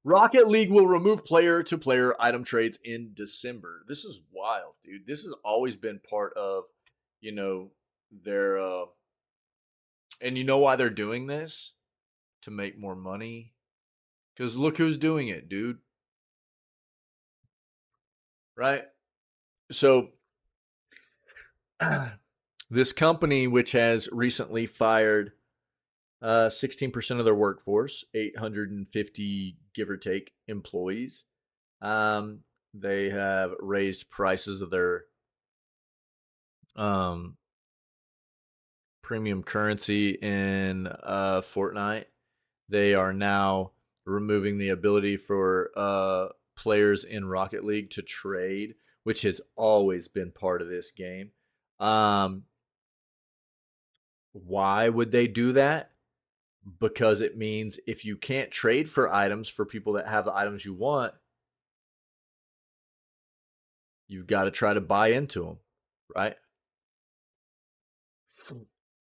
Rocket League will remove player-to-player item trades in December. This is wild, dude. This has always been part of, you know, their and you know why they're doing this? To make more money. Because look who's doing it, dude. Right? So this company, which has recently fired 16% of their workforce, 850 give or take employees. They have raised prices of their um, premium currency in Fortnite. They are now removing the ability for players in Rocket League to trade, which has always been part of this game. Why would they do that? Because it means if you can't trade for items for people that have the items you want, you've got to try to buy into them, right?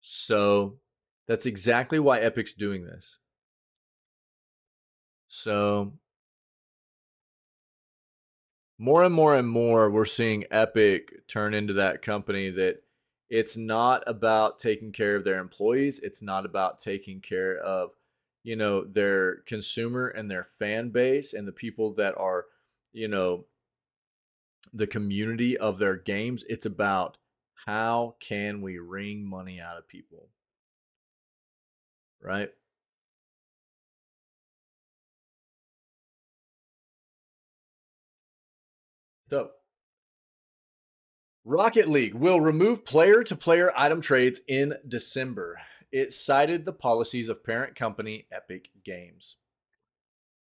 So that's exactly why Epic's doing this. So more and more and more, we're seeing Epic turn into that company that it's not about taking care of their employees. It's not about taking care of, their consumer and their fan base and the people that are, you know, the community of their games. It's about how can we wring money out of people, right? So Rocket League will remove player to player item trades in December. It cited the policies of parent company Epic Games.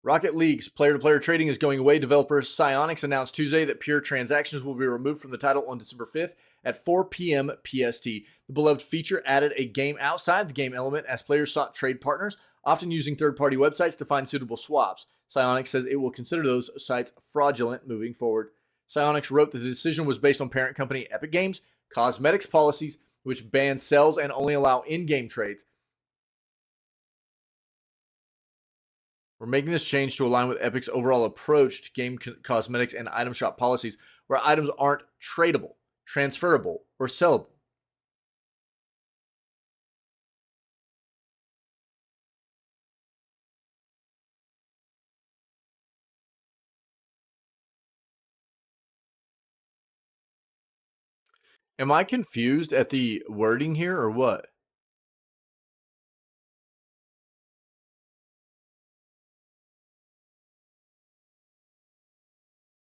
Rocket League's player to player trading is going away. Developer Psyonix announced Tuesday that pure transactions will be removed from the title on December 5th at 4 p.m. PST. The beloved feature added a game outside the game element as players sought trade partners, often using third party websites to find suitable swaps. Psyonix says it will consider those sites fraudulent moving forward. Psyonix wrote that the decision was based on parent company Epic Games' cosmetics policies, which ban sales and only allow in game trades. We're making this change to align with Epic's overall approach to game cosmetics and item shop policies, where items aren't tradable, transferable, or sellable. Am I confused at the wording here or what?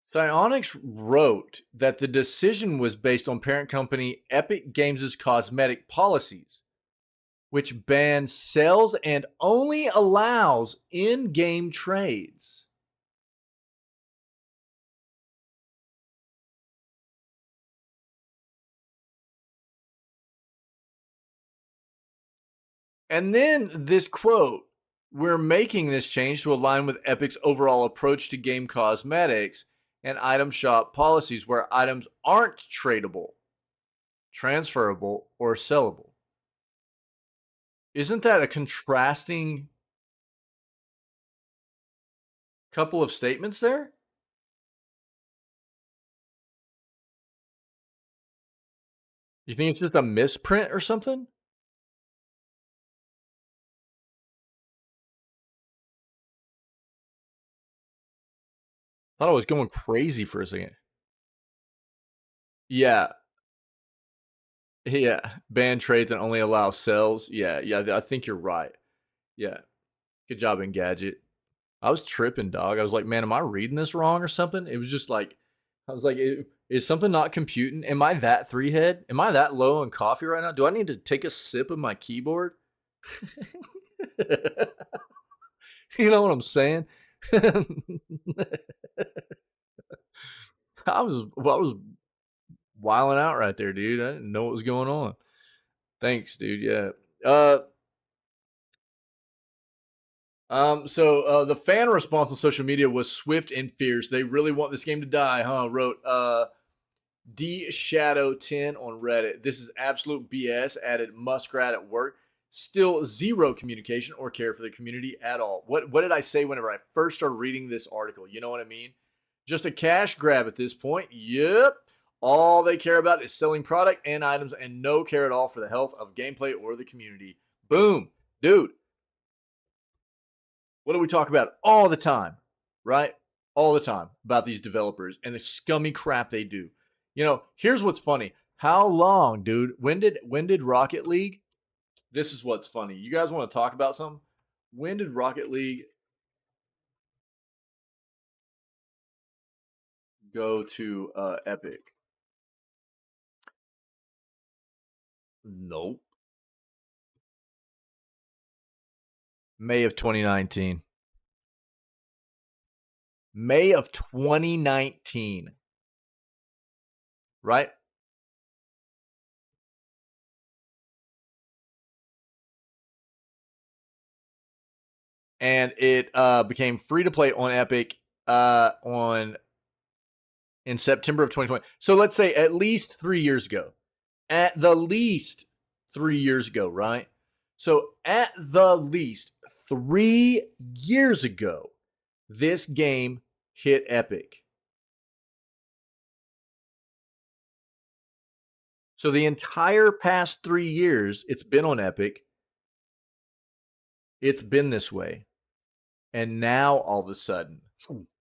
Psyonix wrote that the decision was based on parent company Epic Games' cosmetic policies, which bans sales and only allows in-game trades. And then this quote, we're making this change to align with Epic's overall approach to game cosmetics and item shop policies where items aren't tradable, transferable, or sellable. Isn't that a contrasting couple of statements there? You think it's just a misprint or something? Thought I was going crazy for a second. Yeah, yeah. Ban trades and only allow sells. Yeah, I think you're right. Yeah. Good job, Engadget. I was tripping, dog. I was like, man, am I reading this wrong or something? It was just like, I was like, is something not computing? Am I that three head? Am I that low on coffee right now? Do I need to take a sip of my keyboard? You know what I'm saying? I was wilding out right there, dude. I didn't know what was going on. Thanks, dude. Yeah. So the fan response on social media was swift and fierce. They really want this game to die, huh? Wrote D Shadow 10 on Reddit. This is absolute BS. Added Muskrat at work. Still zero communication or care for the community at all. What did I say whenever I first started reading this article? You know what I mean? Just a cash grab at this point. Yep. All they care about is selling product and items and no care at all for the health of gameplay or the community. Boom. Dude, what do we talk about all the time, right? All the time about these developers and the scummy crap they do. You know, here's what's funny. How long, dude? When did Rocket League? This is what's funny. You guys want to talk about something? When did Rocket League go to Epic? Nope. May of 2019. May of 2019. Right? And it became free to play on Epic on in September of 2020. So let's say at least 3 years ago. At the least 3 years ago, right? So at the least 3 years ago, this game hit Epic. So the entire past 3 years, it's been on Epic. It's been this way. And now all of a sudden,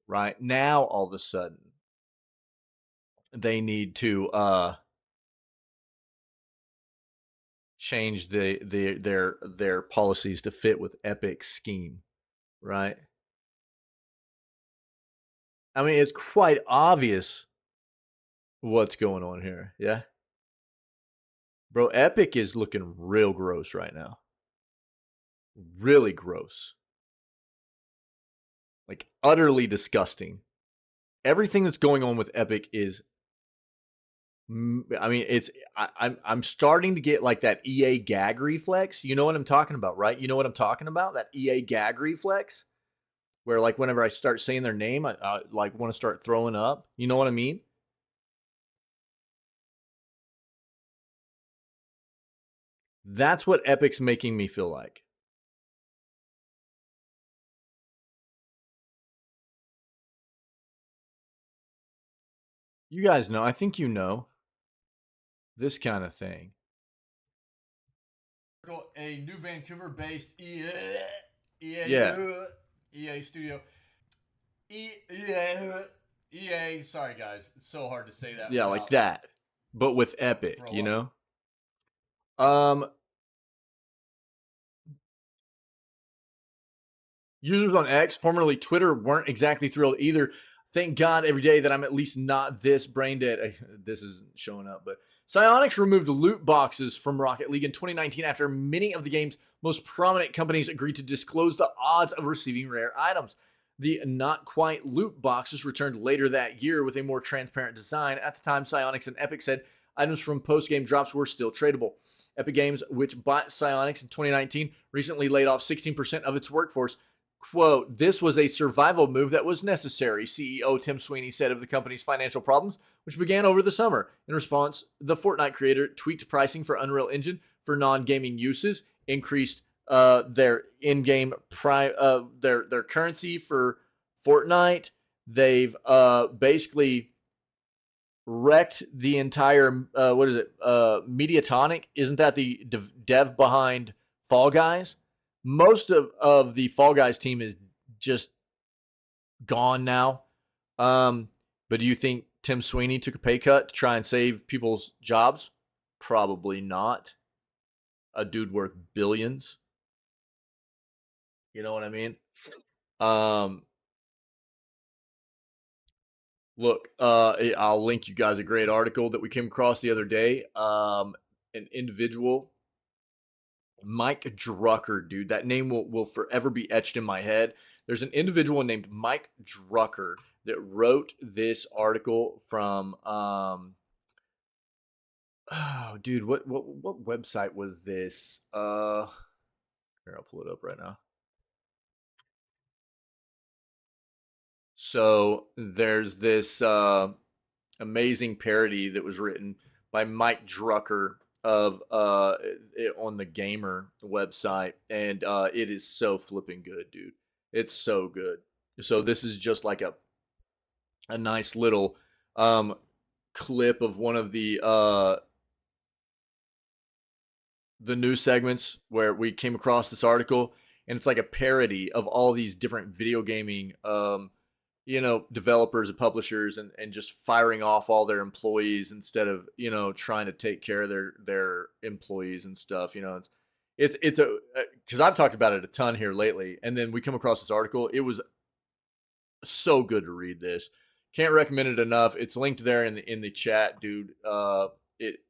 right? Now all of a sudden, they need to change their policies to fit with Epic's scheme, right? I mean, it's quite obvious what's going on here. Yeah. Bro, Epic is looking real gross right now. Really gross. Like utterly disgusting. Everything that's going on with Epic is I mean, I'm starting to get like that EA gag reflex. You know what I'm talking about, right? You know what I'm talking about? That EA gag reflex, where like whenever I start saying their name, I like want to start throwing up. You know what I mean? That's what Epic's making me feel like. You guys know. I think you know this kind of thing. A new Vancouver-based EA studio. EA. Sorry, guys. It's so hard to say that. Yeah, like that, but with Epic. You know. Users on X, formerly Twitter, weren't exactly thrilled either. Thank God every day that I'm at least not this brain dead. This isn't showing up, but Psyonix removed loot boxes from Rocket League in 2019 after many of the game's most prominent companies agreed to disclose the odds of receiving rare items. The not quite loot boxes returned later that year with a more transparent design. At the time, Psyonix and Epic said items from post-game drops were still tradable. Epic Games, which bought Psyonix in 2019, recently laid off 16% of its workforce. Quote, this was a survival move that was necessary, CEO Tim Sweeney said of the company's financial problems, which began over the summer. In response, the Fortnite creator tweaked pricing for Unreal Engine for non-gaming uses, increased their in-game their currency for Fortnite. They've basically wrecked the entire what is it? Mediatonic. Isn't that the dev behind Fall Guys? Most of the Fall Guys team is just gone now. But do you think Tim Sweeney took a pay cut to try and save people's jobs? Probably not. A dude worth billions. You know what I mean? Look, I'll link you guys a great article that we came across the other day. An individual, Mike Drucker, dude. That name will forever be etched in my head. There's an individual named Mike Drucker that wrote this article from oh dude, what website was this? Here, I'll pull it up right now. So there's this amazing parody that was written by Mike Drucker of it on the gamer website, and it is so flipping good, dude. It's so good. So this is just like a nice little clip of one of the news segments where we came across this article, and it's like a parody of all these different video gaming developers and publishers, and just firing off all their employees instead of trying to take care of their employees and stuff. It's a because I've talked about it a ton here lately, and then we come across this article. It was so good to read this. Can't recommend it enough. It's linked there in the chat, dude. It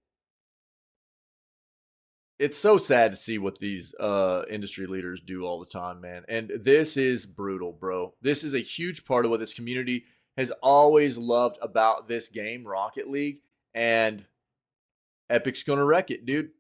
it's so sad to see what these industry leaders do all the time, man. And this is brutal, bro. This is a huge part of what this community has always loved about this game, Rocket League, and Epic's gonna wreck it, dude.